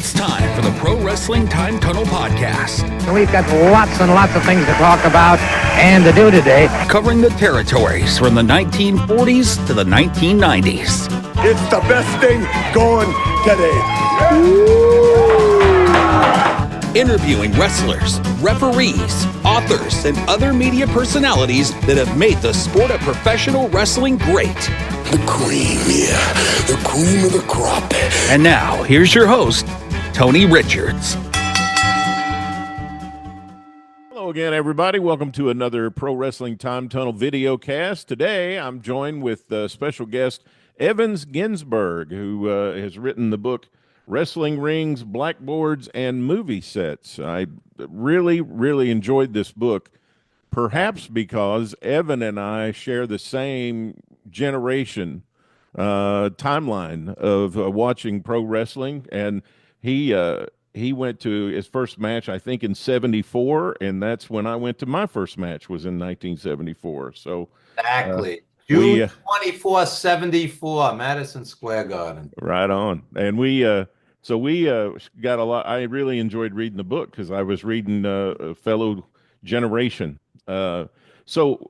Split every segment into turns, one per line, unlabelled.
It's time for the Pro Wrestling Time Tunnel Podcast.
We've got lots and lots of things to talk about and to do today.
Covering the territories from the 1940s to the 1990s.
It's the best thing going today.
Interviewing wrestlers, referees, authors, and other media personalities that have made the sport of professional wrestling great.
The cream, yeah. The cream of the crop.
And now, here's your host, Tony Richards.
Hello again, everybody. Welcome to another Pro Wrestling Time Tunnel video cast. Today, I'm joined with special guest Evans Ginzburg, who has written the book Wrestling Rings, Blackboards, and Movie Sets. I really enjoyed this book, perhaps because Evan and I share the same generation timeline of watching pro wrestling, and he went to his first match, I think, in '74, and that's when I went to my first match, was in 1974. So
exactly. June 24, 74, Madison Square Garden.
Right on. And we got a lot. I really enjoyed reading the book because I was reading a fellow generation. So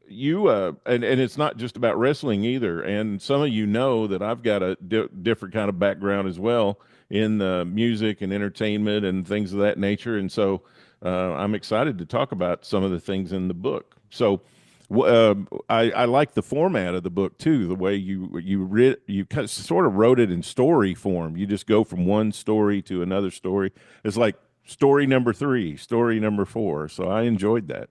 you, and it's not just about wrestling either. And some of you know that I've got a different kind of background as well in music and entertainment and things of that nature. And so I'm excited to talk about some of the things in the book. So I like the format of the book too. The way you sort of wrote it in story form. You just go from one story to another story. It's like story number 3, story number 4. So I enjoyed that.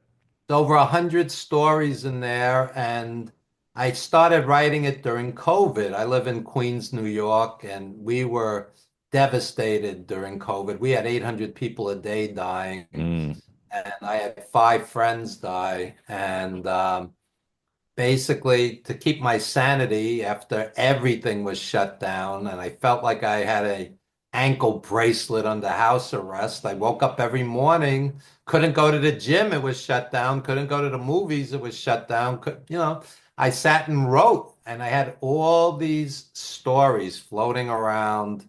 Over 100 stories in there, and I started writing it during COVID. I live in Queens, New York, and we were devastated during COVID. We had 800 people a day dying. And I had 5 friends die, and basically to keep my sanity after everything was shut down, and I felt like I had a ankle bracelet under house arrest. I woke up every morning, couldn't go to the gym, it was shut down, couldn't go to the movies, it was shut down. I sat and wrote, and I had all these stories floating around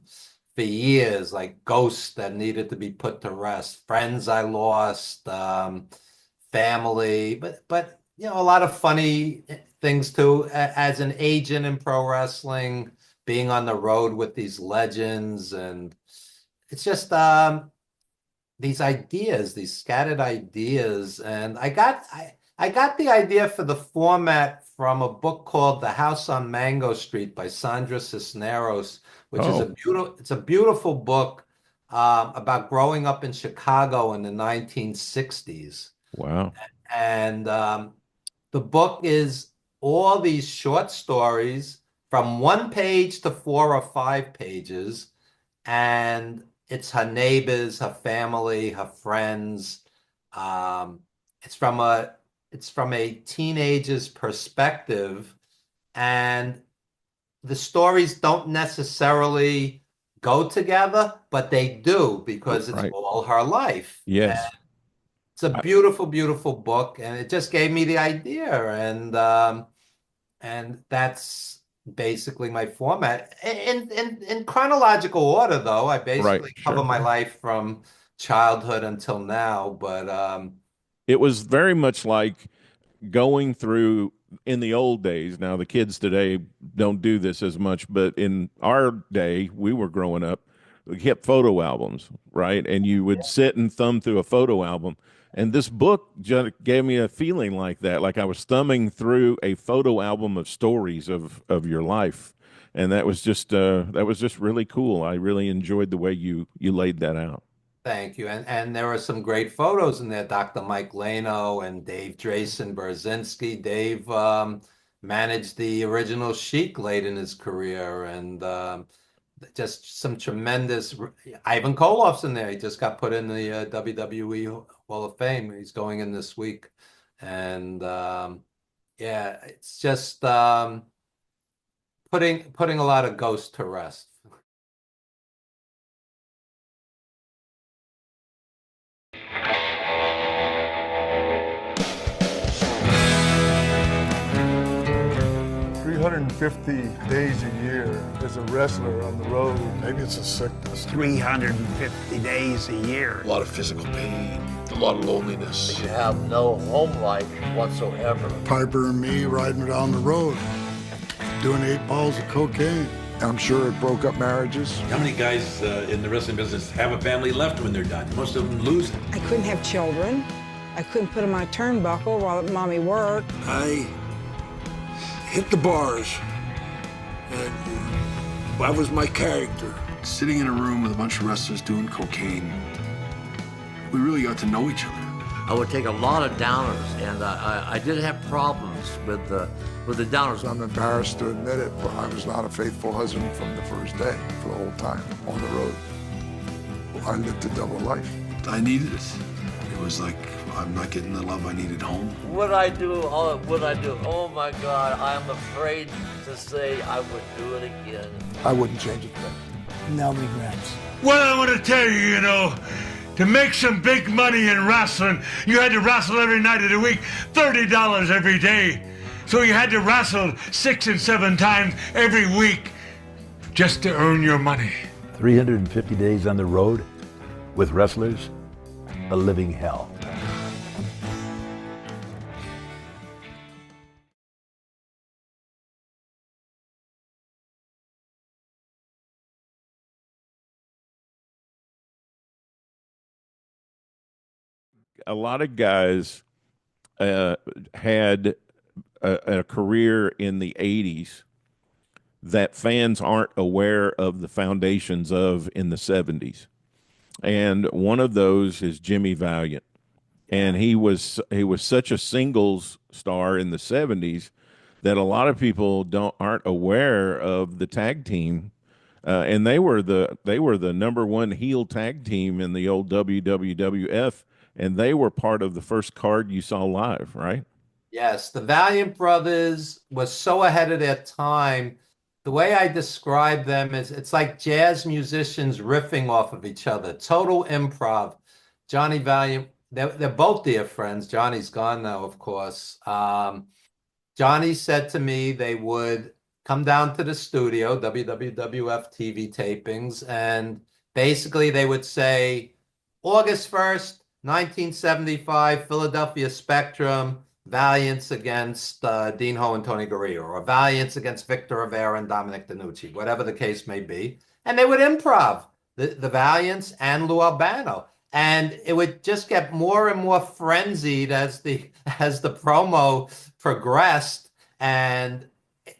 for years, like ghosts that needed to be put to rest, friends I lost, family, but a lot of funny things too. As an agent in pro wrestling, being on the road with these legends, and it's just these ideas, these scattered ideas. And I got the idea for the format from a book called The House on Mango Street by Sandra Cisneros, which is a beautiful book about growing up in Chicago in the 1960s.
Wow.
And the book is all these short stories from 1 page to 4 or 5 pages. And it's her neighbors, her family, her friends. It's from a teenager's perspective, and the stories don't necessarily go together, but they do, because it's all her life.
Yes.
And it's a beautiful, beautiful book, and it just gave me the idea, and that's basically my format. In chronological order, though, I basically cover my life from childhood until now, but
it was very much like going through in the old days. Now, the kids today don't do this as much, but in our day, we were growing up, we kept photo albums, right? And you would sit and thumb through a photo album. And this book just gave me a feeling like that, like I was thumbing through a photo album of stories of your life. And that was just really cool. I really enjoyed the way you laid that out.
Thank you. And there were some great photos in there. Dr. Mike Lano and Dave Drayson Berzinski. Dave managed the original Sheik late in his career, and just some tremendous. Ivan Koloff's in there. He just got put in the WWE Hall of Fame. He's going in this week, and it's just putting a lot of ghosts to rest.
350 days a year as a wrestler on the road. Maybe it's a sickness.
350 days a year.
A lot of physical pain, a lot of loneliness.
You have no home life whatsoever.
Piper and me riding down the road, doing 8 balls of cocaine. I'm sure it broke up marriages.
How many guys in the wrestling business have a family left when they're done? Most of them lose it.
I couldn't have children. I couldn't put them on a turnbuckle while mommy worked.
I hit the bars, and that was my character. Sitting in a room with a bunch of wrestlers doing cocaine, we really got to know each other.
I would take a lot of downers, and I did have problems with the downers.
I'm embarrassed to admit it, but I was not a faithful husband from the first day, for the whole time on the road. I lived a double life. I needed it. It was like, I'm not getting the love I needed home.
Would I do? Oh my God, I'm afraid to say I would do it again.
I wouldn't change it then.
No regrets.
Well, I want to tell you, you know, to make some big money in wrestling, you had to wrestle every night of the week, $30 every day. So you had to wrestle 6 and 7 times every week just to earn your money.
350 days on the road with wrestlers, a living hell.
A lot of guys had a career in the 80s that fans aren't aware of the foundations of in the 70s. And one of those is Jimmy Valiant. And he was such a singles star in the 70s that a lot of people aren't aware of the tag team. And they were the number one heel tag team in the old WWF, and they were part of the first card you saw live, right?
Yes, the Valiant Brothers was so ahead of their time. The way I describe them is it's like jazz musicians riffing off of each other, total improv. Johnny Valiant, they're both dear friends. Johnny's gone now, of course. Johnny said to me they would come down to the studio, WWF TV tapings, and basically they would say, August 1st, 1975, Philadelphia Spectrum, Valiants against Dean Ho and Tony Gurria, or Valiants against Victor Rivera and Dominic DeNucci, whatever the case may be. And they would improv, the Valiants and Lou Albano. And it would just get more and more frenzied as the promo progressed. And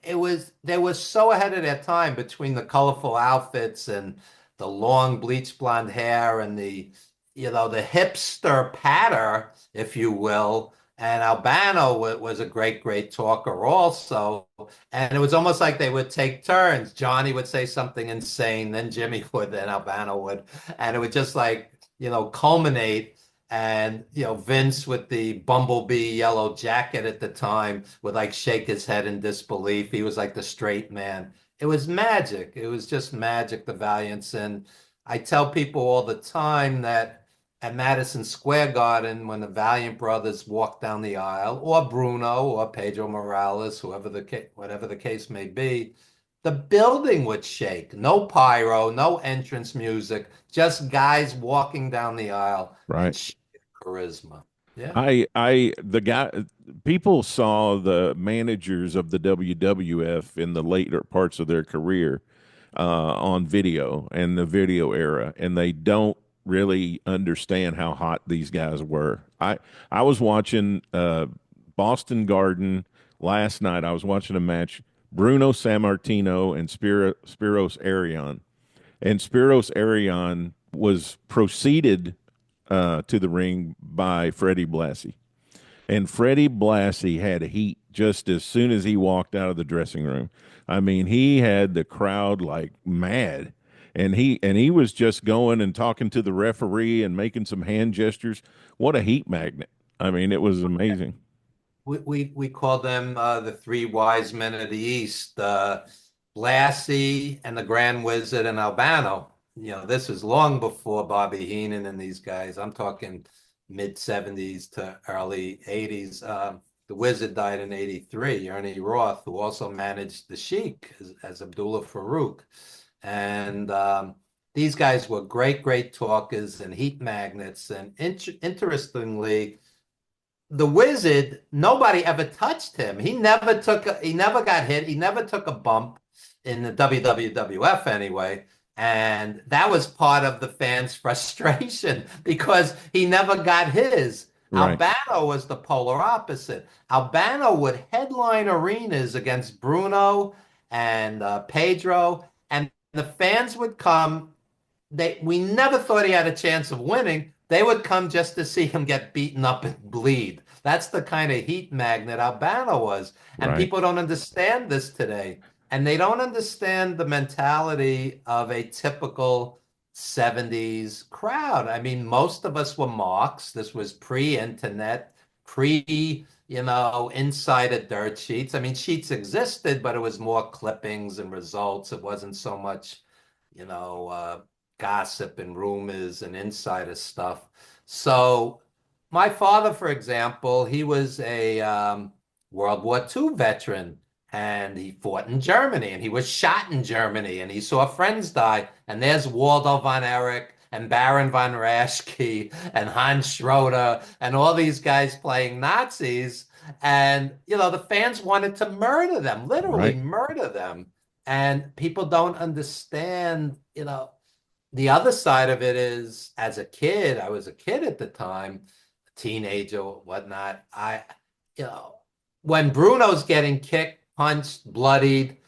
they were so ahead of their time between the colorful outfits and the long bleached blonde hair and the hipster patter, if you will. And Albano was a great talker also. And it was almost like they would take turns. Johnny would say something insane, then Jimmy would, then Albano would. And it would just culminate. And, Vince with the bumblebee yellow jacket at the time would shake his head in disbelief. He was like the straight man. It was magic. It was just magic, the Valiants. And I tell people all the time that at Madison Square Garden, when the Valiant Brothers walked down the aisle, or Bruno, or Pedro Morales, whatever the case may be, the building would shake. No pyro, no entrance music, just guys walking down the aisle.
Right.
Charisma. Yeah.
People saw the managers of the WWF in the later parts of their career on video and the video era, and they don't really understand how hot these guys were. I was watching Boston Garden last night. I was watching a match, Bruno Sammartino and Spiros Arion. And Spiros Arion was proceeded to the ring by Freddie Blassie. And Freddie Blassie had heat just as soon as he walked out of the dressing room. I mean, he had the crowd like mad. And he was just going and talking to the referee and making some hand gestures. What a heat magnet. I mean, it was amazing.
We call them the three wise men of the East, Blassie and the Grand Wizard and Albano. This is long before Bobby Heenan and these guys. I'm talking mid 70s to early 80s. The Wizard died in '83. Ernie Roth, who also managed the Sheik as Abdullah Farouk. And these guys were great, great talkers and heat magnets. And interestingly, the Wizard, nobody ever touched him. He never got hit. He never took a bump in the WWF anyway. And that was part of the fans' frustration because he never got his. Right. Albano was the polar opposite. Albano would headline arenas against Bruno and Pedro, and the fans would come. We never thought he had a chance of winning. They would come just to see him get beaten up and bleed. That's the kind of heat magnet Albano was. And people don't understand this today. And they don't understand the mentality of a typical 70s crowd. I mean, most of us were marks. This was pre-internet, insider dirt sheets. I mean, sheets existed, but it was more clippings and results. It wasn't so much, gossip and rumors and insider stuff. So my father, for example, he was a World War II veteran. And he fought in Germany, and he was shot in Germany, and he saw friends die. And there's Waldo von Erich and Baron von Raschke and Hans Schroeder and all these guys playing Nazis. And, the fans wanted to murder them, literally murder them. And people don't understand, the other side of it is, as a kid, I was a kid at the time, a teenager, whatnot. When Bruno's getting kicked, punched, bloodied,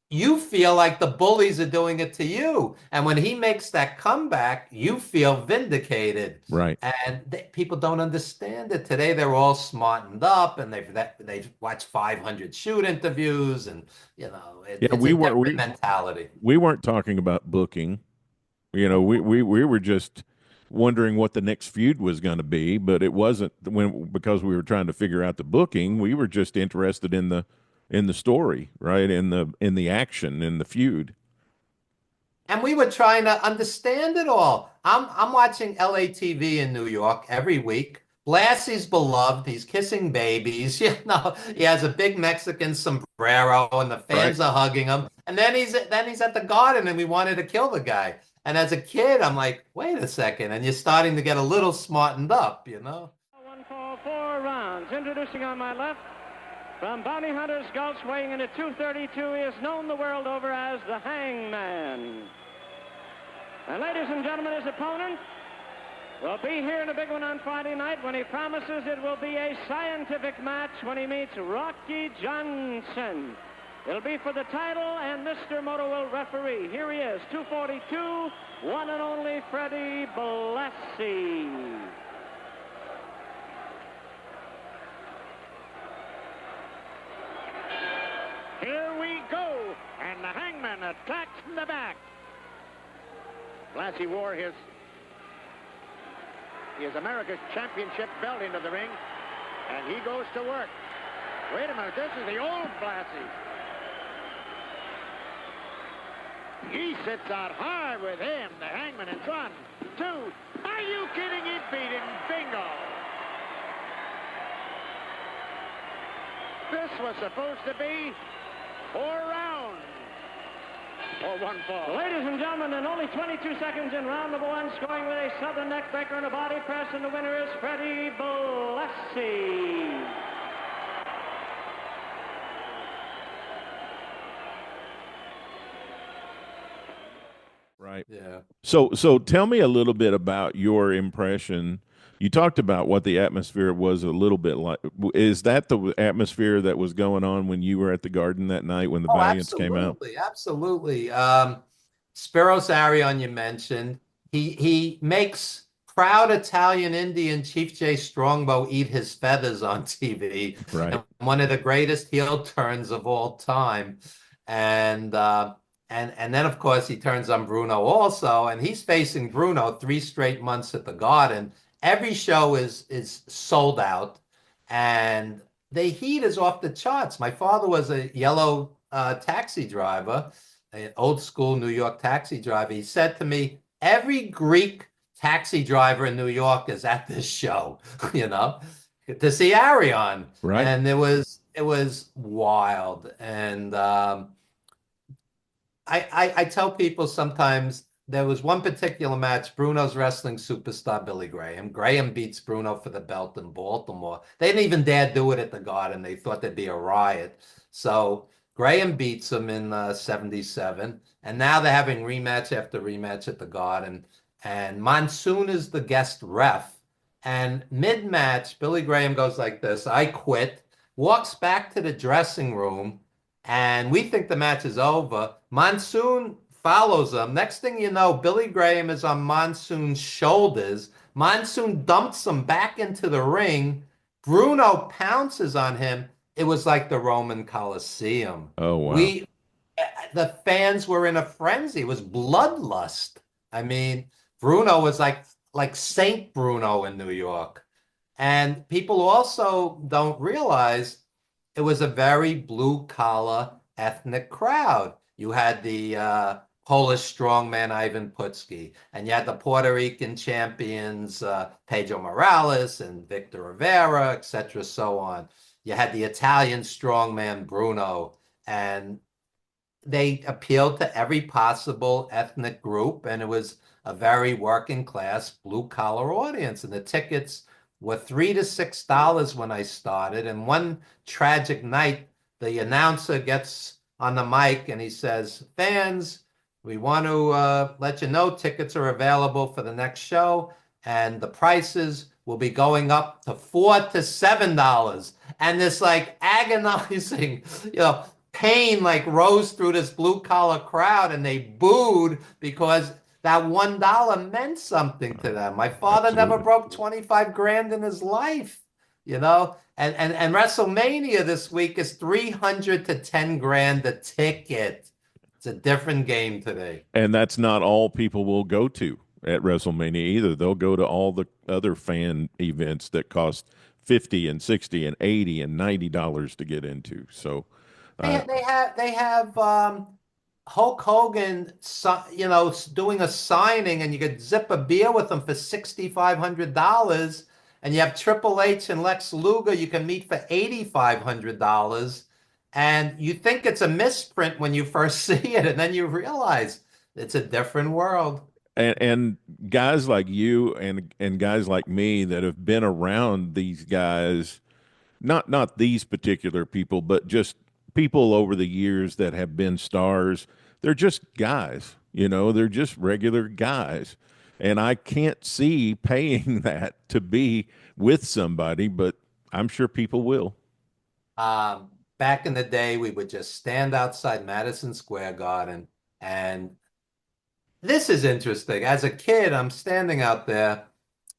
you feel like the bullies are doing it to you. And when he makes that comeback, you feel vindicated. Right. And people don't understand it. Today, they're all smartened up, and they've watched 500 shoot interviews, and, it's a different mentality.
We weren't talking about booking. We were just wondering what the next feud was going to be, but it wasn't because we were trying to figure out the booking. We were just interested in the story, right? In the action, in the feud.
And we were trying to understand it all. I'm watching LATV in New York every week. Blassie's beloved. He's kissing babies. He has a big Mexican sombrero, and the fans are hugging him. And then he's at the Garden, and we wanted to kill the guy. And as a kid, I'm like, wait a second. And you're starting to get a little smartened up,
1 fall, 4 rounds. Introducing on my left, from Bounty Hunter's Gulch, weighing in at 232, he is known the world over as the Hangman. And ladies and gentlemen, his opponent will be here in a big one on Friday night when he promises it will be a scientific match when he meets Rocky Johnson. It'll be for the title, and Mr. Moto will referee. Here he is, 242, one and only Freddie Blassie. Here we go, and the Hangman attacks from the back. Blassie wore his America's Championship belt into the ring, and he goes to work. Wait a minute, this is the old Blassie. He sits out hard with him, the Hangman, in 1, 2. Are you kidding? He beat him. Bingo. This was supposed to be 4 rounds or 1 fall. Ladies and gentlemen, in only 22 seconds in round number 1, scoring with a southern neck breaker and a body press, and the winner is Freddie Blassie.
Right.
Yeah.
So tell me a little bit about your impression. You talked about what the atmosphere was a little bit like. Is that the atmosphere that was going on when you were at the Garden that night when the Valiants came out?
Absolutely. Spiros Arion, you mentioned. He makes proud Italian Indian Chief J. Strongbow eat his feathers on TV.
Right.
And one of the greatest heel turns of all time. And then, of course, he turns on Bruno also, and he's facing Bruno 3 straight months at the Garden. Every show is sold out, and the heat is off the charts. My father was a yellow taxi driver, an old school New York taxi driver. He said to me, every Greek taxi driver in New York is at this show, to see Arion,
Right.
and it was wild. And I tell people sometimes there was one particular match, Bruno's wrestling superstar Billy Graham. Graham beats Bruno for the belt in Baltimore. They didn't even dare do it at the Garden. They thought there'd be a riot. So Graham beats him in 77. And now they're having rematch after rematch at the Garden. And Monsoon is the guest ref. And mid-match, Billy Graham goes like this, I quit, walks back to the dressing room, and we think the match is over. Monsoon follows him. Next thing you know, Billy Graham is on Monsoon's shoulders. Monsoon dumps him back into the ring. Bruno pounces on him. It was like the Roman Colosseum.
Oh, wow.
The fans were in a frenzy. It was bloodlust. I mean, Bruno was like Saint Bruno in New York. And people also don't realize it was a very blue collar ethnic crowd. You had the Polish strongman Ivan Putski, and you had the Puerto Rican champions Pedro Morales and Victor Rivera, etc., so on. You had the Italian strongman Bruno, and they appealed to every possible ethnic group, and it was a very working class blue collar audience. And the tickets were $3 to $6 when I started. And one tragic night, the announcer gets on the mic and he says, fans, we want to let you know tickets are available for the next show, and the prices will be going up to $4 to $7. And this like agonizing, pain like rose through this blue collar crowd, and they booed because that $1 meant something to them. My father never broke 25 grand in his life, and WrestleMania this week is 300 to 10 grand a ticket. It's a different game today.
And that's not all people will go to at WrestleMania either. They'll go to all the other fan events that cost $50 and $60 and $80 and $90 to get into. So
they have Hulk Hogan, doing a signing, and you could zip a beer with him for $6,500, and you have Triple H and Lex Luger you can meet for $8,500, and you think it's a misprint when you first see it, and then you realize it's a different world.
And guys like you and guys like me that have been around these guys, not these particular people, but just people over the years that have been stars, they're just guys, they're just regular guys. And I can't see paying that to be with somebody, but I'm sure people will.
Back in the day, we would just stand outside Madison Square Garden, and this is interesting. As a kid, I'm standing out there.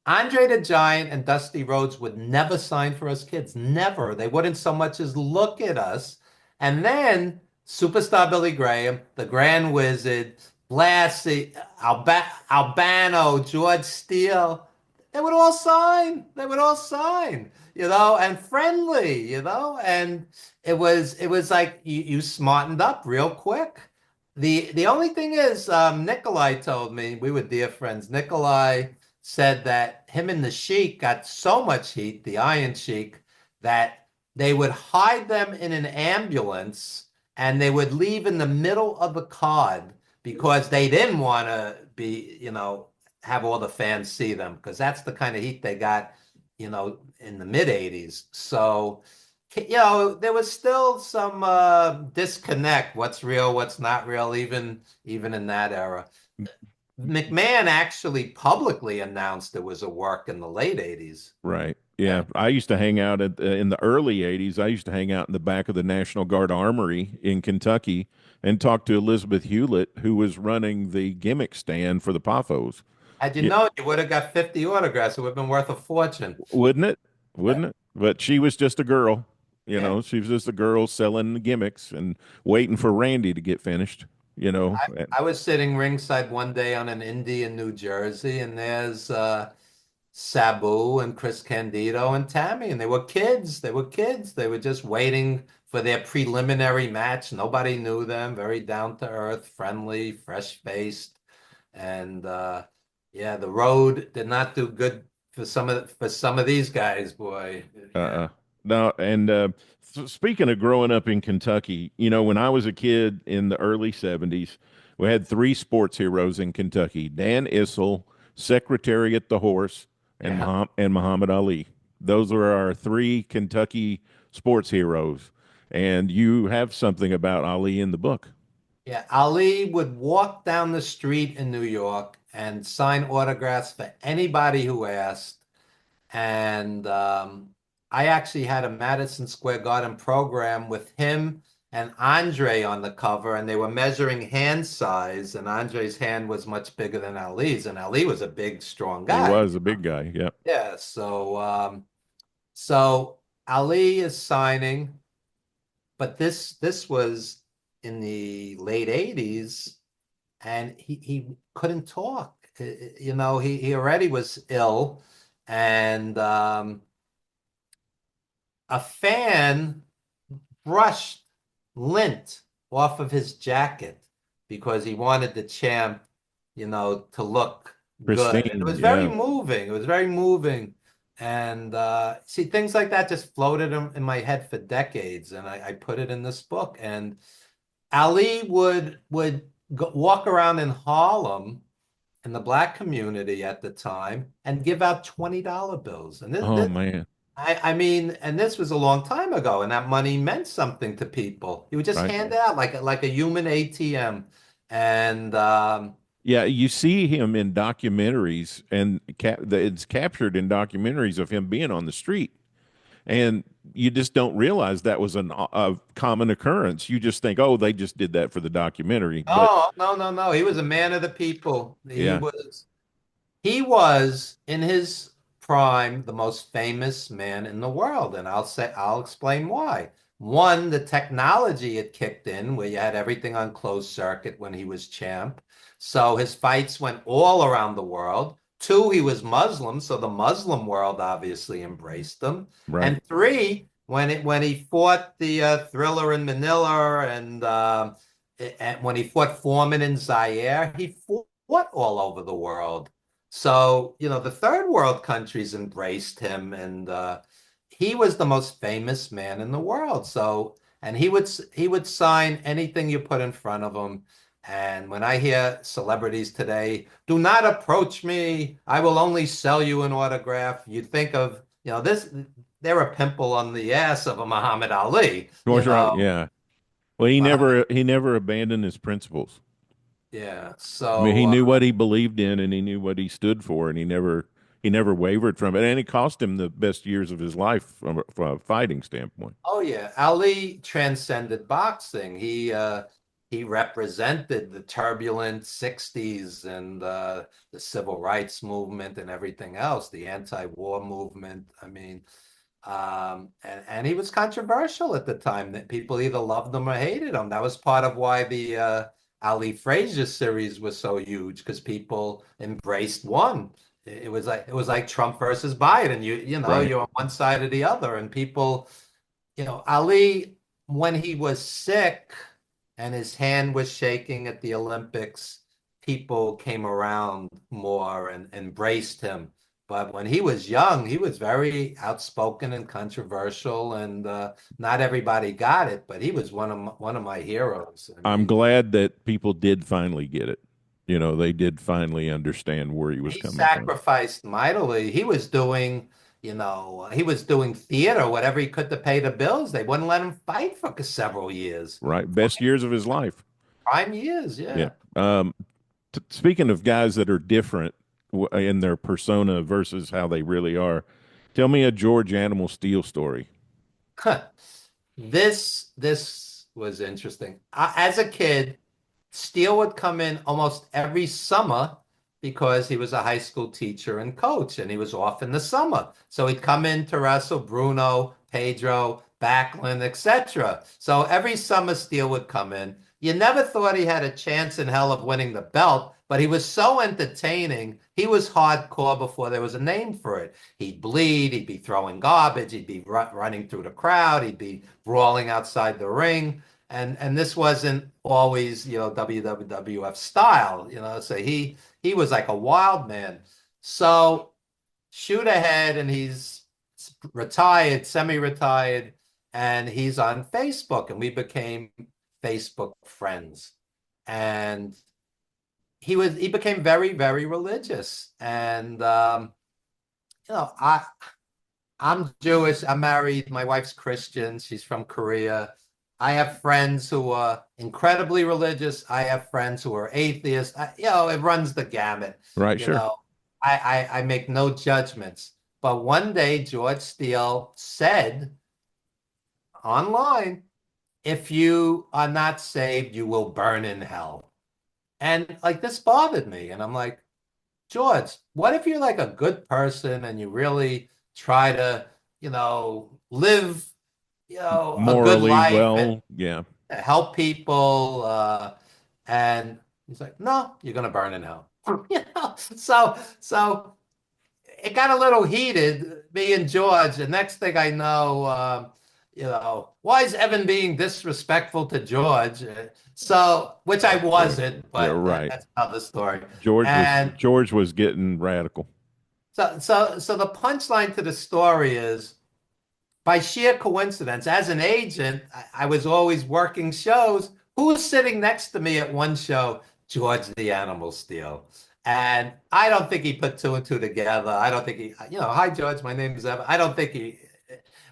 Andre the Giant and Dusty Rhodes would never sign for us kids. Never. They wouldn't so much as look at us. And then superstar Billy Graham, the Grand Wizard, Blassie, Albano, George Steele, they would all sign. They would all sign, and friendly, and it was like you smartened up real quick. The only thing is, Nikolai told me, we were dear friends. Nikolai said that him and the Sheik got so much heat, the Iron Sheik, that they would hide them in an ambulance and they would leave in the middle of the card because they didn't want to be, have all the fans see them, because that's the kind of heat they got, in the mid 80s. So, there was still some disconnect. What's real, what's not real, even in that era. McMahon actually publicly announced it was a work in the late 80s.
Right. Yeah. I used to hang out in the early 80s. I used to hang out in the back of the National Guard Armory in Kentucky and talk to Elizabeth Hewlett, who was running the gimmick stand for the Poffos.
Had you known, you would have got 50 autographs. It would have been worth a fortune.
Wouldn't it? Wouldn't it? But she was just a girl. She was just a girl selling the gimmicks and waiting for Randy to get finished.
I was sitting ringside one day on an indie in New Jersey, and there's Sabu and Chris Candido and Tammy, and they were kids. They were kids. They were just waiting for their preliminary match. Nobody knew them. Very down to earth, friendly, fresh faced, and the Road did not do good for some of these guys, boy.
Uh-uh. No, and speaking of growing up in Kentucky, when I was a kid in the early 70s, we had three sports heroes in Kentucky: Dan Issel, Secretariat the Horse, and
Yeah.
Muhammad Ali. Those were our three Kentucky sports heroes. And you have something about Ali in the book.
Yeah, Ali would walk down the street in New York and sign autographs for anybody who asked. And I actually had a Madison Square Garden program with him and Andre on the cover, and they were measuring hand size, and Andre's hand was much bigger than Ali's, and Ali was a big, strong
He
guy.
was a big guy. Yeah.
Yeah, so Ali is signing, but this was in the late 80s, and he couldn't talk. He already was ill, and a fan brushed lint off of his jacket because he wanted the champ, to look good.
Pristine,
It was
yeah.
very moving. It was very moving. And see, things like that just floated in my head for decades, and I put it in this book. And Ali would walk around in Harlem in the black community at the time and give out $20 bills. And
Oh, man.
I mean, and this was a long time ago, and that money meant something to people. He would just
Right.
hand it out like a human ATM. And
Yeah, you see him in documentaries, and it's captured in documentaries of him being on the street, and you just don't realize that was a common occurrence. You just think, oh, they just did that for the documentary. But
oh, no. He was a man of the people.
Yeah.
He was in his prime the most famous man in the world, and I'll explain why. One, the technology had kicked in where you had everything on closed circuit when he was champ. So his fights went all around the world. Two, he was Muslim, so the Muslim world obviously embraced him.
Right.
And three, when he fought the Thriller in Manila and when he fought Foreman in Zaire, he fought all over the world. So, the third world countries embraced him, and he was the most famous man in the world. So, and he would sign anything you put in front of him. And when I hear celebrities today, do not approach me, I will only sell you an autograph, you think of, they're a pimple on the ass of a Muhammad Ali.
Right. Yeah. Well, he never abandoned his principles.
Yeah. So
I mean, he knew what he believed in, and he knew what he stood for, and he never wavered from it. And it cost him the best years of his life from a fighting standpoint.
Oh yeah, Ali transcended boxing. He represented the turbulent 60s and the civil rights movement and everything else, the anti-war movement. I mean, and he was controversial at the time, that people either loved him or hated him. That was part of why the Ali Frazier series was so huge, because people embraced one. It was like Trump versus Biden.
Right.
You're on one side or the other, and people, Ali, when he was sick and his hand was shaking at the Olympics, people came around more and embraced him. But when he was young, he was very outspoken and controversial, and not everybody got it. But he was one of my heroes.
I'm glad that people did finally get it. They did finally understand where he was coming from.
He sacrificed mightily. He was doing theater, whatever he could to pay the bills. They wouldn't let him fight for several years.
Right, best years of his life.
Prime years, yeah.
Speaking of guys that are different in their persona versus how they really are, tell me a George Animal Steele story.
This was interesting. As a kid, Steele would come in almost every summer because he was a high school teacher and coach, and he was off in the summer. So he'd come in to wrestle Bruno, Pedro, Backlund, etc. So every summer Steele would come in. You never thought he had a chance in hell of winning the belt, but he was so entertaining. He was hardcore before there was a name for it. He'd bleed, he'd be throwing garbage, he'd be running through the crowd, he'd be brawling outside the ring. And this wasn't always, WWF style, so he was like a wild man. So shoot ahead, and he's retired, semi-retired, and he's on Facebook, and we became Facebook friends. And he became very, very religious. And you know, I'm Jewish. I'm married. My wife's Christian. She's from Korea. I have friends who are incredibly religious. I have friends who are atheists. You know, it runs the gamut.
Right,
You
sure.
know, I make no judgments. But one day, George Steele said online, if you are not saved, you will burn in hell. And like this bothered me. And I'm like, George, what if you're like a good person and you really try to, live, a good
Morally,
life and
well, yeah.
help people? And he's like, no, you're gonna burn in hell. So it got a little heated, me and George. The next thing I know, why is Evan being disrespectful to George? So, which I wasn't,
Yeah,
but
right.
that's another story.
George was getting radical.
So the punchline to the story is, by sheer coincidence, as an agent, I was always working shows. Who was sitting next to me at one show? George the Animal Steele. And I don't think he put two and two together. I don't think hi, George, my name is Evan. I don't think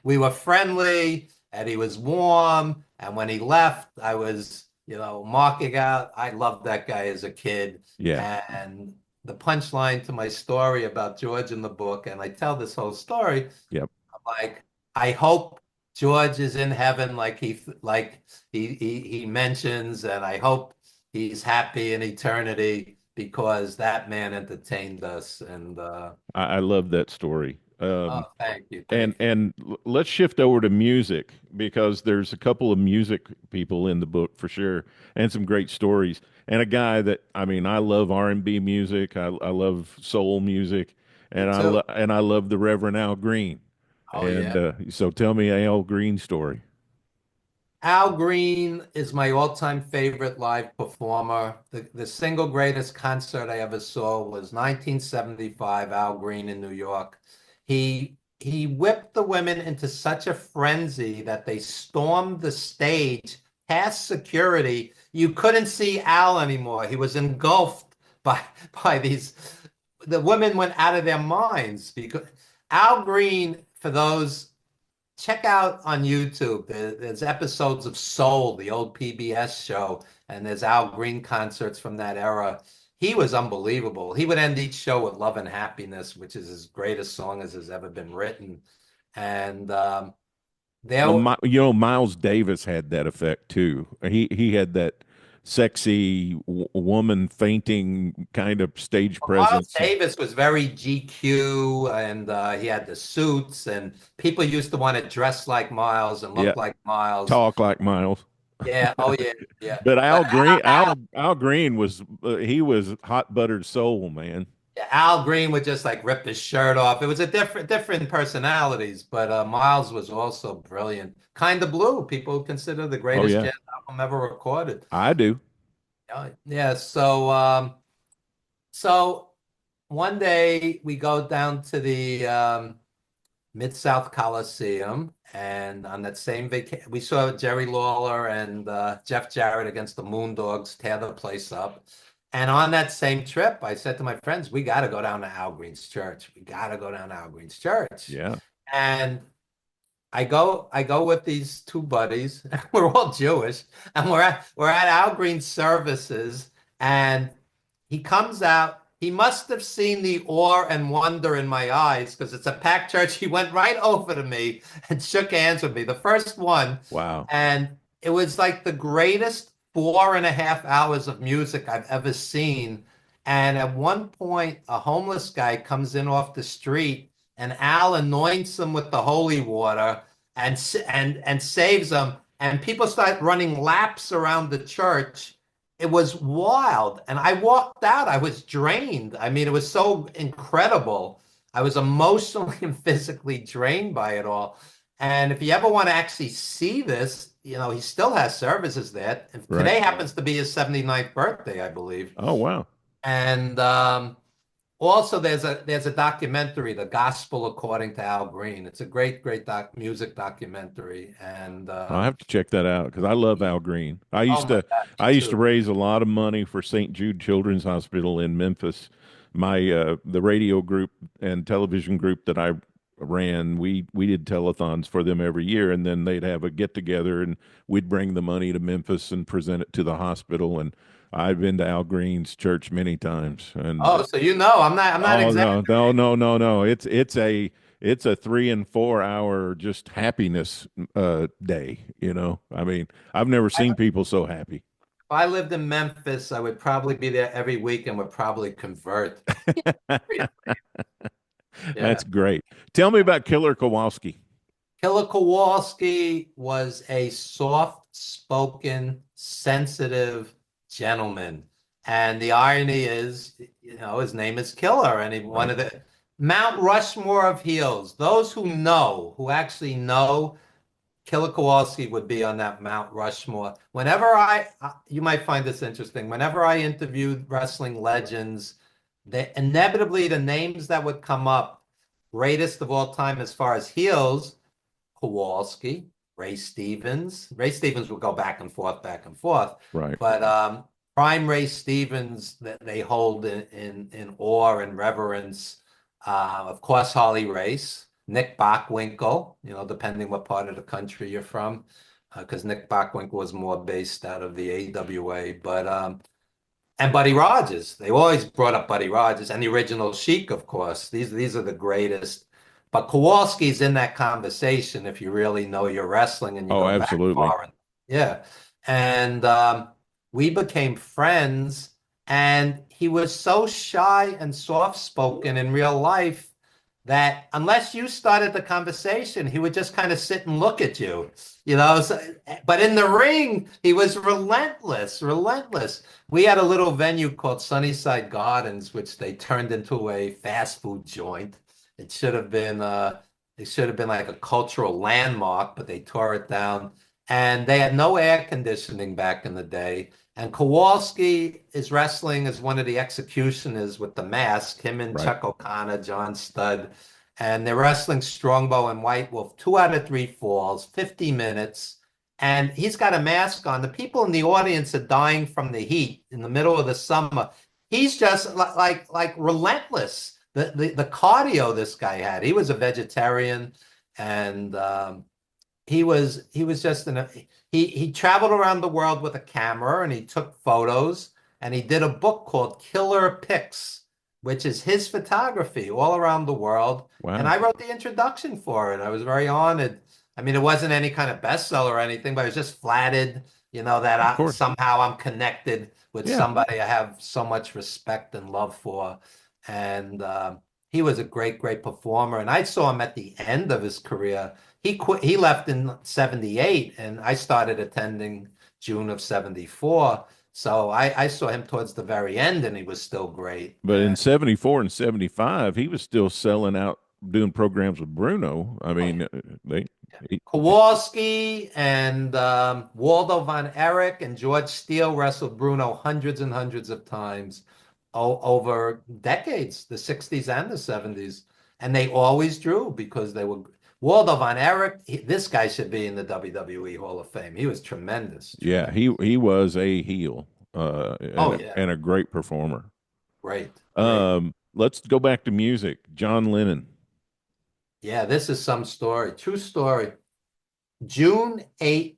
we were friendly and he was warm. And when he left, I was, marking out. I loved that guy as a kid.
Yeah.
And the punchline to my story about George in the book, and I tell this whole story.
Yep.
I'm like, I hope George is in heaven like he mentions, and I hope he's happy in eternity because that man entertained us. And
I love that story.
thank you.
And let's shift over to music, because there's a couple of music people in the book for sure, and some great stories. And a guy that, I mean, I love R&B music. I love soul music, and I love the Reverend Al Green.
Oh,
and
yeah.
So tell me Al Green story.
Al Green is my all-time favorite live performer. The single greatest concert I ever saw was 1975, Al Green in New York. He whipped the women into such a frenzy that they stormed the stage past security. You couldn't see Al anymore. He was engulfed by these. The women went out of their minds because Al Green, for those, check out on YouTube. There's episodes of Soul, the old PBS show, and there's Al Green concerts from that era. He was unbelievable. He would end each show with Love and Happiness, which is his greatest song as has ever been written. And
Miles Davis had that effect too. He had that sexy woman fainting kind of stage presence.
Miles Davis was very GQ, and he had the suits, and people used to want to dress like Miles and look like Miles,
talk like Miles.
Yeah. Oh, yeah. Yeah.
But Al Green was he was hot buttered soul, man.
Al Green would just like rip his shirt off. It was a different personalities, but Miles was also brilliant. Kind of Blue, people consider the greatest jazz album ever recorded.
I do.
Yeah. So one day we go down to the Mid-South Coliseum, and on that same vacation, we saw Jerry Lawler and Jeff Jarrett against the Moondogs tear the place up. And on that same trip, I said to my friends, we got to go down to Al Green's church. We got to go down to Al Green's church.
Yeah.
And I go with these two buddies. We're all Jewish, and we're at Al Green's services, and he comes out. He must have seen the awe and wonder in my eyes because it's a packed church. He went right over to me and shook hands with me, the first one.
Wow.
And it was like the greatest 4.5 hours of music I've ever seen. And at one point, a homeless guy comes in off the street, and Al anoints him with the holy water and saves him. And people start running laps around the church. It was wild. And I walked out. I was drained. I mean, it was so incredible. I was emotionally and physically drained by it all. And if you ever want to actually see this, he still has services there. Today happens to be his 79th birthday, I believe.
Oh, wow.
And Also, there's a documentary, The Gospel According to Al Green. It's a great music documentary, and
I'll have to check that out because I love Al Green.
oh my God, me
I used to
too.
raise a lot of money for St. Jude Children's Hospital in Memphis. My the radio group and television group that I ran, we did telethons for them every year, and then they'd have a get together, and we'd bring the money to Memphis and present it to the hospital. And I've been to Al Green's church many times, and
Oh, so you know, I'm not
oh
exaggerating.
no. It's a 3 and 4 hour just happiness day, you know. I mean, I've never seen people so happy.
If I lived in Memphis, I would probably be there every week and would probably convert. Yeah.
That's great. Tell me about Killer Kowalski.
Killer Kowalski was a soft-spoken, sensitive gentleman. And the irony is, his name is Killer, and he one of the Mount Rushmore of heels. Those who actually know, Killer Kowalski would be on that Mount Rushmore. You might find this interesting. Whenever I interviewed wrestling legends, inevitably the names that would come up, greatest of all time as far as heels, Kowalski, Ray Stevens. Ray Stevens would go back and forth, back and forth.
Right.
But prime Ray Stevens that they hold in awe and reverence. Of course, Harley Race, Nick Bockwinkel, depending what part of the country you're from, because Nick Bockwinkel was more based out of the AWA. And Buddy Rogers. They always brought up Buddy Rogers and the original Sheik, of course. These are the greatest. But Kowalski's in that conversation if you really know your wrestling and you go
absolutely.
back far. Yeah. And we became friends, and he was so shy and soft-spoken in real life that unless you started the conversation, he would just kind of sit and look at you, but in the ring, he was relentless. We had a little venue called Sunnyside Gardens, which they turned into a fast food joint. It should have been like a cultural landmark, but they tore it down. And they had no air conditioning back in the day. And Kowalski is wrestling as one of the executioners with the mask, him and
Right.
Chuck O'Connor, John Studd. And they're wrestling Strongbow and White Wolf, 2 out of 3 falls, 50 minutes. And he's got a mask on. The people in the audience are dying from the heat in the middle of the summer. He's just like relentless. The cardio this guy had. He was a vegetarian, and he was just he traveled around the world with a camera, and he took photos, and he did a book called Killer Pics, which is his photography all around the world.
Wow.
And I wrote the introduction for it. I was very honored. I mean, it wasn't any kind of bestseller or anything, but I was just flattered, that somehow I'm connected with somebody I have so much respect and love for. And he was a great performer. And I saw him at the end of his career. He left in 78, and I started attending June of 74. So I saw him towards the very end, and he was still great.
But in 74 and 75, he was still selling out, doing programs with Bruno. I mean,
Kowalski and Waldo Von Erich and George Steele wrestled Bruno hundreds and hundreds of times over decades, the 60s and the 70s. And they always drew because they were... Waldo Von Erich, this guy should be in the WWE Hall of Fame. He was tremendous.
Yeah, he was a heel and a great performer.
Great.
Let's go back to music. John Lennon.
Yeah, this is some story. True story. December 8,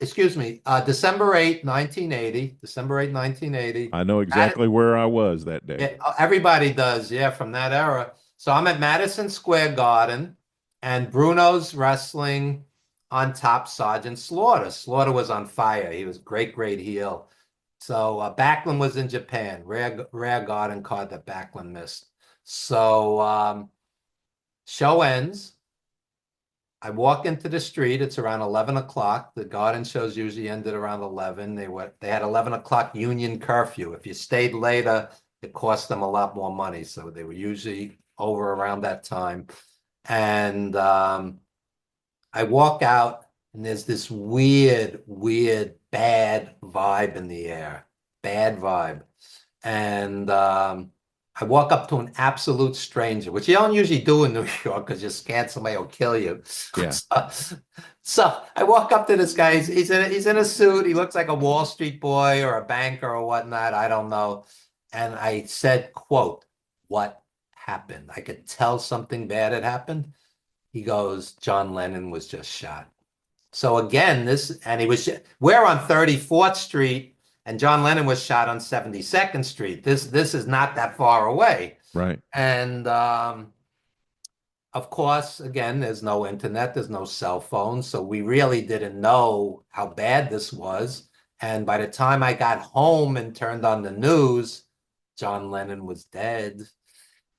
1980. December 8, 1980.
I know exactly where I was that day.
Everybody does, from that era. So I'm at Madison Square Garden, and Bruno's wrestling on top Sergeant Slaughter. Slaughter was on fire. He was great heel. So Backlund was in Japan. Rare garden card that Backlund missed. So show ends. I walk into the street. It's around 11 o'clock. The garden shows usually ended around 11. They had 11 o'clock union curfew. If you stayed later, it cost them a lot more money. So they were usually over around that time. And I walk out, and there's this weird, bad vibe in the air. Bad vibe. And I walk up to an absolute stranger, which you don't usually do in New York because you're scared somebody will kill you.
Yeah.
So I walk up to this guy. He's in a suit. He looks like a Wall Street boy or a banker or whatnot. I don't know. And I said, quote, "What happened?" I could tell something bad had happened. He goes, "John Lennon was just shot." So again, we're on 34th Street and John Lennon was shot on 72nd Street. This is not that far away.
Right.
And of course, again, there's no internet, there's no cell phone, so we really didn't know how bad this was. And by the time I got home and turned on the news, John Lennon was dead.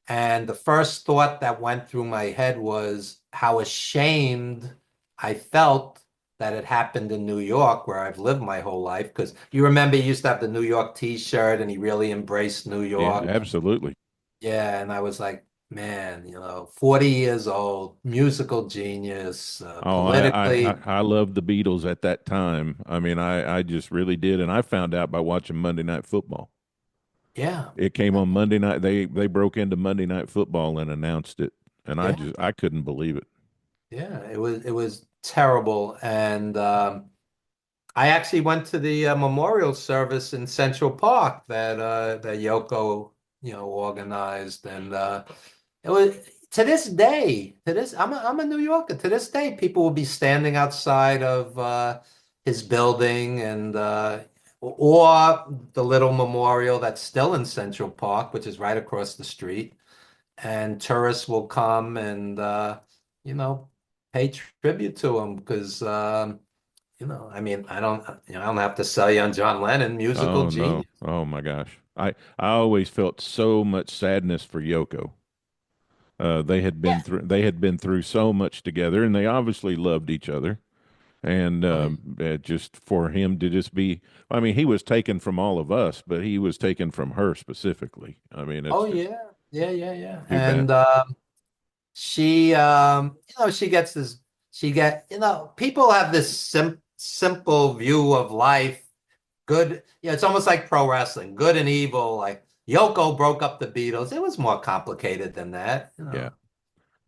And the first thought that went through my head was how ashamed I felt that it happened in New York, where I've lived my whole life. Because you remember he used to have the New York T-shirt and he really embraced New York.
Yeah, absolutely.
Yeah, and I was like, man, 40 years old, musical genius, politically.
I loved the Beatles at that time. I mean, I just really did, and I found out by watching Monday Night Football.
Yeah,
It came on Monday night. They broke into Monday Night Football and announced it, and
Yeah.
I couldn't believe it.
Yeah, it was terrible. And I actually went to the memorial service in Central Park that Yoko, organized, and it was to this day. I'm a New Yorker. To this day, people will be standing outside of his building and or the little memorial that's still in Central Park, which is right across the street, and tourists will come and you know pay tribute to him because. I mean, I don't have to sell you on John Lennon, musical
Oh no!
genius.
Oh my gosh! I always felt so much sadness for Yoko. They had been through so much together, and they obviously loved each other. And just for him to just be, I mean, he was taken from all of us, but he was taken from her specifically. I mean, it's
Oh
just
yeah.
too bad.
And she, she gets this. People have this simple view of life. Good, it's almost like pro wrestling, good and evil. Like Yoko broke up the Beatles. It was more complicated than that.
Yeah.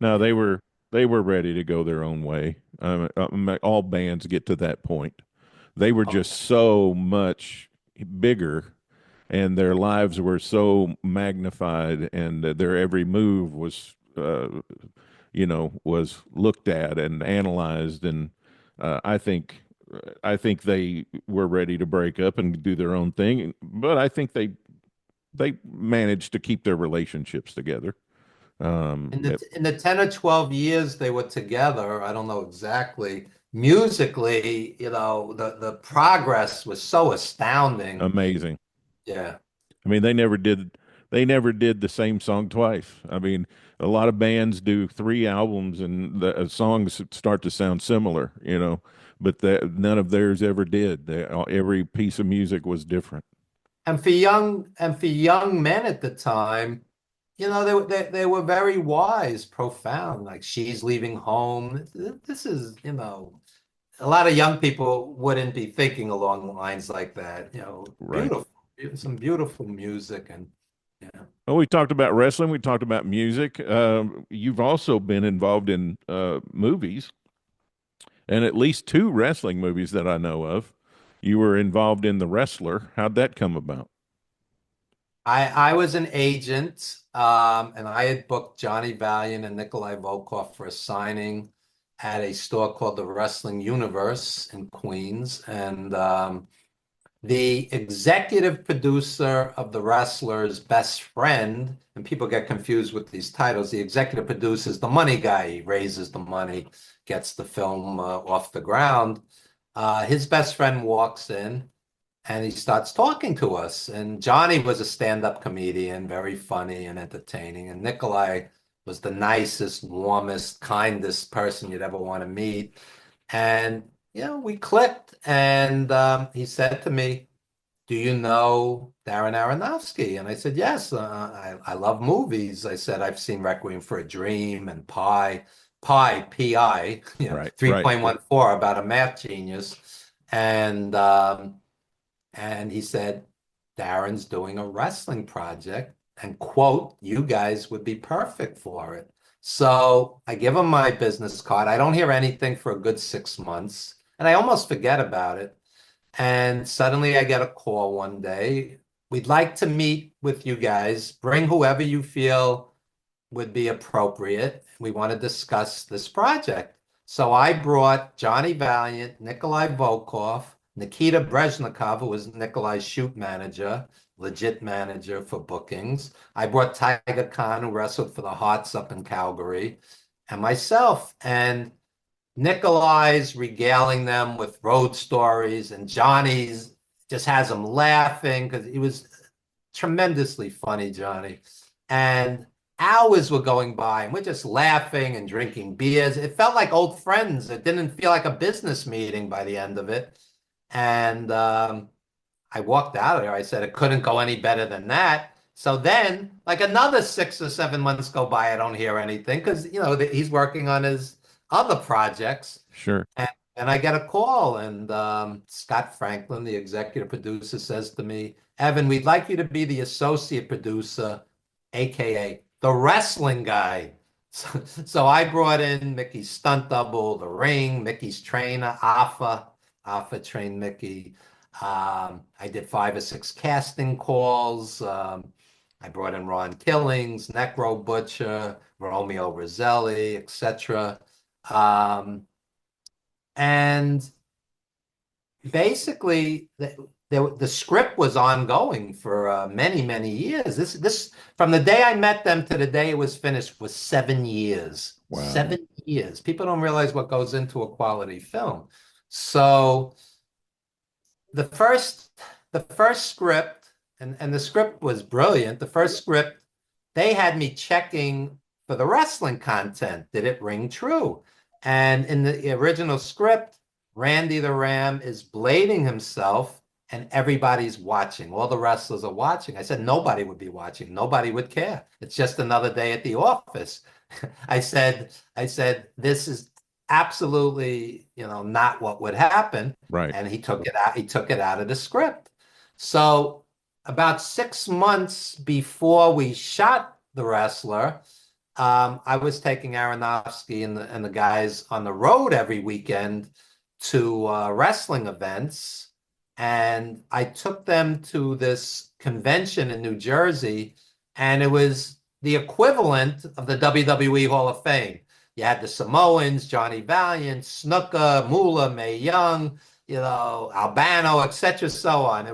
No, they were ready to go their own way. All bands get to that point. They were just so much bigger, and their lives were so magnified, and their every move was, was looked at and analyzed. And I think they were ready to break up and do their own thing. But I think they managed to keep their relationships together.
In the 10 or 12 years they were together, I don't know exactly. Musically, the progress was so astounding.
Amazing.
Yeah.
I mean, they never did the same song twice. I mean, a lot of bands do 3 albums and the songs start to sound similar, but none of theirs ever did. Every piece of music was different.
And for young men at the time, they were very wise, profound. Like she's leaving home. This is, a lot of young people wouldn't be thinking along lines like that.
Right.
Some beautiful music and yeah.
Well, we talked about wrestling. We talked about music. You've also been involved in movies, and at least 2 wrestling movies that I know of. You were involved in The Wrestler. How'd that come about?
I was an agent, and I had booked Johnny Valiant and Nikolai Volkov for a signing at a store called the Wrestling Universe in Queens. And the executive producer of The Wrestler's best friend, and people get confused with these titles, the executive producer is the money guy. He raises the money, gets the film off the ground. His best friend walks in. And he starts talking to us. And Johnny was a stand-up comedian, very funny and entertaining. And Nikolai was the nicest, warmest, kindest person you'd ever want to meet. And, we clicked. And he said to me, "Do you know Darren Aronofsky?" And I said, "Yes, I love movies." I said, "I've seen Requiem for a Dream and Pi, P-I,
Right,
3.14 about a math genius." And he said, "Darren's doing a wrestling project and quote, you guys would be perfect for it. So I give him my business card. I don't hear anything for a good 6 months, and I almost forget about it. And suddenly I get a call one day. We'd like to meet with you guys. Bring whoever you feel would be appropriate. We want to discuss this project. So I brought Johnny Valiant, Nikolai Volkov, Nikita Brezhnikov, who was Nikolai's shoot manager, legit manager for bookings. I brought Tiger Khan, who wrestled for the Hearts up in Calgary, and myself. And Nikolai's regaling them with road stories, and Johnny's just has them laughing because he was tremendously funny, Johnny. And hours were going by, and we're just laughing and drinking beers. It felt like old friends. It didn't feel like a business meeting by the end of it. And I walked out of there. I said it couldn't go any better than that. So then, like another 6 or 7 months go by, I don't hear anything because, he's working on his other projects.
Sure.
And I get a call, and Scott Franklin, the executive producer, says to me, Evan, we'd like you to be the associate producer, AKA the wrestling guy. So I brought in Mickey's stunt double, The Ring, Mickey's trainer, Alpha. Alpha trained Mickey. I did 5 or 6 casting calls. I brought in Ron Killings, Necro Butcher, Romeo Roselli, etc. And basically, the script was ongoing for many, many years. This from the day I met them to the day it was finished was 7 years.
Wow.
7 years. People don't realize what goes into a quality film. So the first script, and the script was brilliant. The first script, they had me checking for the wrestling content. Did it ring true? And in the original script, Randy the Ram is blading himself and everybody's watching. All the wrestlers are watching. I said nobody would be watching. Nobody would care. It's just another day at the office. I said, this is absolutely, not what would happen.
Right.
And he took it out. He took it out of the script. So about 6 months before we shot The Wrestler, I was taking Aronofsky and the guys on the road every weekend to wrestling events. And I took them to this convention in New Jersey, and it was the equivalent of the WWE Hall of Fame. You had the Samoans, Johnny Valiant, Snuka, Moolah, Mae Young, Albano, etc., so on.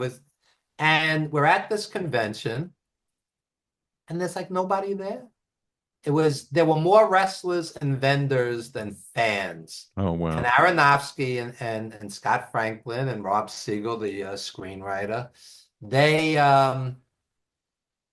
And we're at this convention, and there's like nobody there. There were more wrestlers and vendors than fans.
Oh, wow.
And Aronofsky and Scott Franklin and Rob Siegel, the screenwriter, they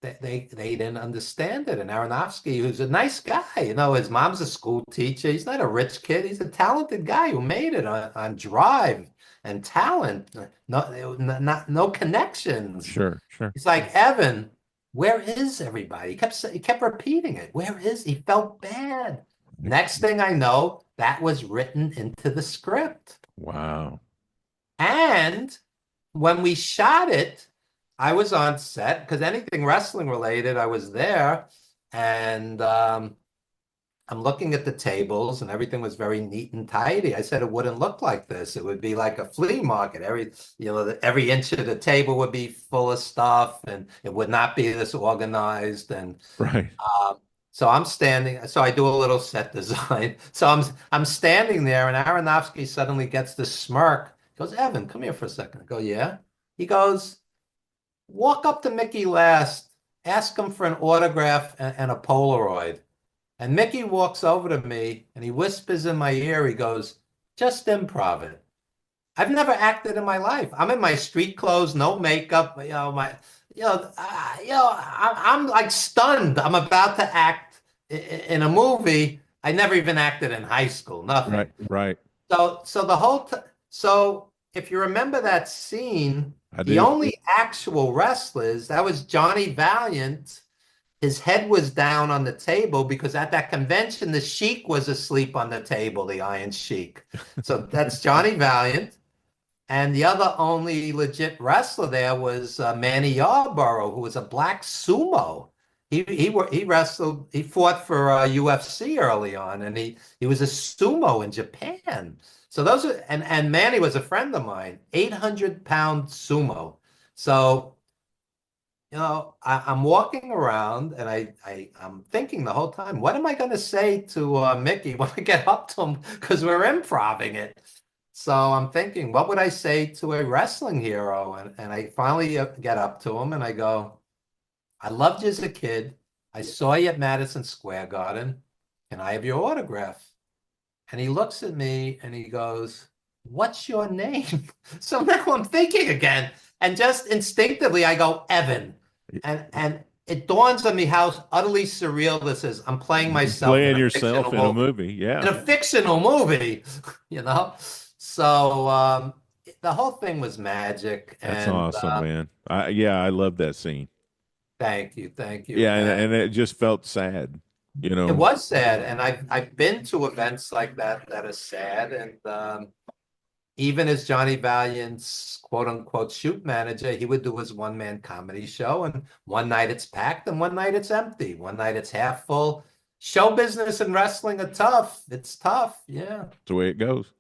didn't understand it. And Aronofsky, who's a nice guy, his mom's a school teacher. He's not a rich kid. He's a talented guy who made it on drive and talent. No connections.
Sure.
He's like, Evan, where is everybody? He kept repeating it. Where is he? Felt bad. Next thing I know, that was written into the script.
Wow.
And when we shot it, I was on set because anything wrestling related, I was there. And I'm looking at the tables and everything was very neat and tidy. I said it wouldn't look like this. It would be like a flea market. Every inch of the table would be full of stuff, and it would not be this organized. And
right.
So I'm standing. So I do a little set design. So I'm standing there, and Aronofsky suddenly gets this smirk. He goes, Evan, come here for a second. I go, yeah. He goes, walk up to Mickey last, ask him for an autograph and a Polaroid. And Mickey walks over to me and he whispers in my ear, he goes, just improv it. I've never acted in my life. I'm in my street clothes, no makeup, I'm like stunned. I'm about to act in a movie. I never even acted in high school, nothing.
Right.
So if you remember that scene,
I
the
do.
only actual wrestlers, that was Johnny Valiant. His head was down on the table because at that convention, the Sheik was asleep on the table, the Iron Sheik. So that's Johnny Valiant. And the other only legit wrestler there was Manny Yarborough, who was a black sumo. he wrestled, he fought for UFC early on, and he was a sumo in Japan. So those are, and Manny was a friend of mine, 800-pound sumo. So, I'm walking around and I'm thinking the whole time, what am I going to say to Mickey when I get up to him? Because we're improvising it. So I'm thinking, what would I say to a wrestling hero? And I finally get up to him and I go, I loved you as a kid. I saw you at Madison Square Garden. Can I have your autograph? And he looks at me and he goes, what's your name? So now I'm thinking again. And just instinctively, I go, Evan. And it dawns on me how utterly surreal this is. I'm playing myself
Playing
in a
yourself in a movie.
in
Yeah.
a fictional movie, you know? So the whole thing was magic.
That's
And
awesome, man. I love that scene.
thank you. Thank you.
Yeah, and it just felt sad,
It was sad, and I've been to events like that are sad, and even as Johnny Valiant's quote unquote shoot manager, he would do his one-man comedy show, and one night it's packed, and one night it's empty, one night it's half full. Show business and wrestling are tough. It's tough, yeah.
That's the way it goes.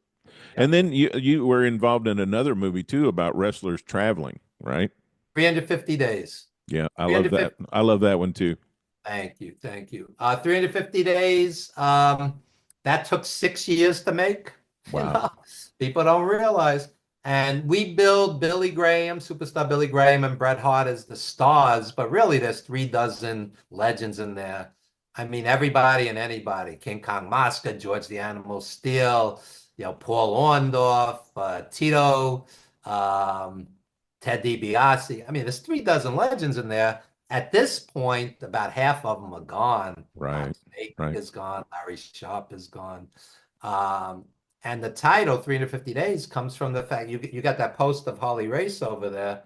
And then you were involved in another movie too about wrestlers traveling, right?
350 days.
Yeah, I love that. I love that one too.
Thank you, thank you. 350 days. That took 6 years to make.
Wow.
People don't realize. And we build Billy Graham, superstar Billy Graham, and Bret Hart as the stars, but really there's 36 legends in there. I mean, everybody and anybody. King Kong Mosca, George the Animal Steele, Paul Orndorff, Tito, Ted DiBiase. I mean, there's 36 legends in there. At this point, about half of them are gone.
Right.
Right. Is gone. Larry Sharp is gone. And the title, 350 Days, comes from the fact you got that post of Harley Race over there.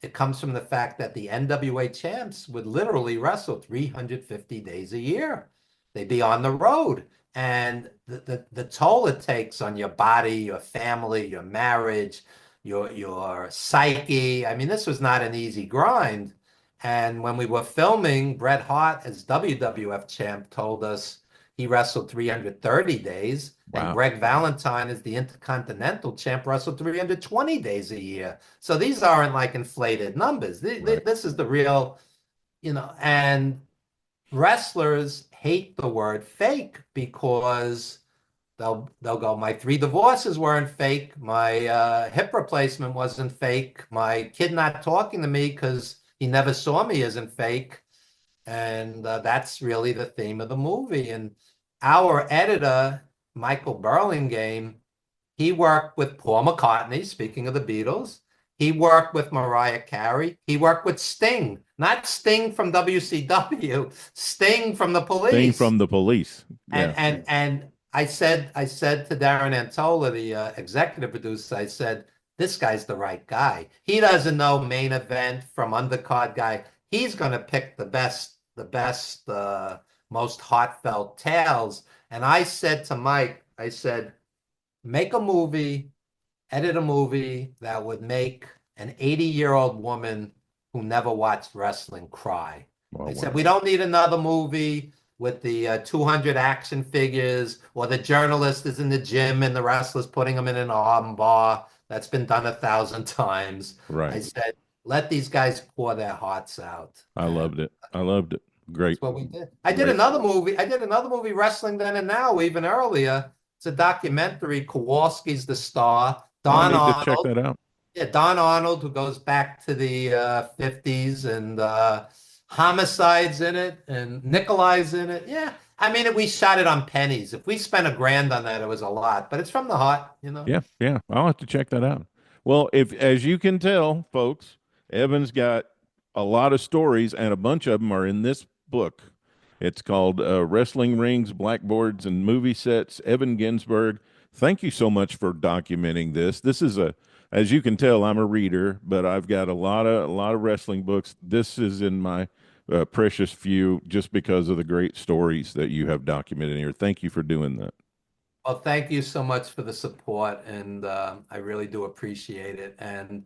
It comes from the fact that the NWA champs would literally wrestle 350 days a year. They'd be on the road. And the toll it takes on your body, your family, your marriage, your psyche. I mean, this was not an easy grind. And when we were filming, Bret Hart as WWF champ told us he wrestled 330 days.
Wow.
And Greg Valentine as the Intercontinental champ wrestled 320 days a year. So these aren't like inflated numbers. This is the real, and wrestlers hate the word fake because they'll go, my 3 divorces weren't fake. My hip replacement wasn't fake. My kid not talking to me because he never saw me isn't fake. And that's really the theme of the movie. And our editor, Michael Burlingame, he worked with Paul McCartney, speaking of the Beatles. He worked with Mariah Carey. He worked with Sting, not Sting from WCW, Sting from the Police.
Sting from the Police. Yeah.
And I said to Darren Antola, the executive producer, I said, this guy's the right guy. He doesn't know main event from undercard guy. He's going to pick the best, most heartfelt tales. And I said to Mike, I said, make a movie, edit a movie that would make an 80-year-old woman who never watched wrestling cry. I said, we don't need another movie with the 200 action figures or the journalist is in the gym and the wrestler's putting them in an arm bar. That's been done 1,000 times.
Right.
I said, let these guys pour their hearts out.
I loved it. Great.
That's what we did. I did another movie, Wrestling Then and Now, even earlier. It's a documentary. Kowalski's the star. Don Arnold.
Check that out.
Yeah, Don Arnold, who goes back to the 50s, and Homicide's in it, and Nikolai's in it. Yeah. I mean, we shot it on pennies. If we spent $1,000 on that, it was a lot, but it's from the heart,
Yeah. I'll have to check that out. Well, as you can tell, folks, Evan's got a lot of stories, and a bunch of them are in this book. It's called Wrestling Rings, Blackboards, and Movie Sets. Evan Ginzburg, thank you so much for documenting this. This is as you can tell, I'm a reader, but I've got a lot of wrestling books. This is in my precious few just because of the great stories that you have documented here. Thank you for doing that.
Well, thank you so much for the support, and I really do appreciate it. And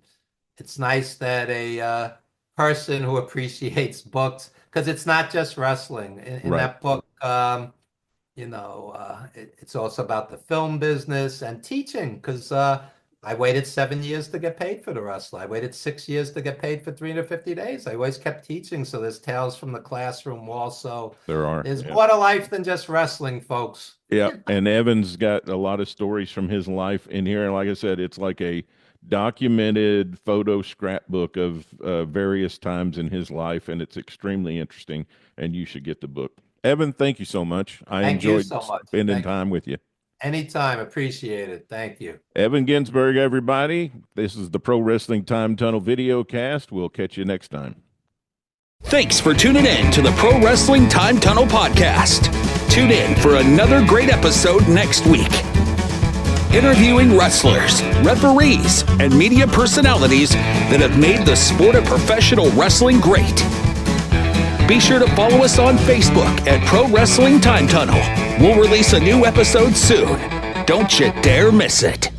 it's nice that a person who appreciates books, because it's not just wrestling. In
Right.
that book, it's also about the film business and teaching, because I waited 7 years to get paid for The Wrestler. I waited 6 years to get paid for 350 days. I always kept teaching, so there's tales from the classroom also. There's more to life than just wrestling, folks.
Yeah, and Evan's got a lot of stories from his life in here. And like I said, it's like a documented photo scrapbook of various times in his life, and it's extremely interesting, and you should get the book. Evan, thank you so much. I enjoyed spending time with you.
Anytime. Appreciate it. Thank you.
Evan Ginzburg, everybody. This is the Pro Wrestling Time Tunnel video cast. We'll catch you next time.
Thanks for tuning in to the Pro Wrestling Time Tunnel podcast. Tune in for another great episode next week. Interviewing wrestlers, referees, and media personalities that have made the sport of professional wrestling great. Be sure to follow us on Facebook at Pro Wrestling Time Tunnel. We'll release a new episode soon. Don't you dare miss it.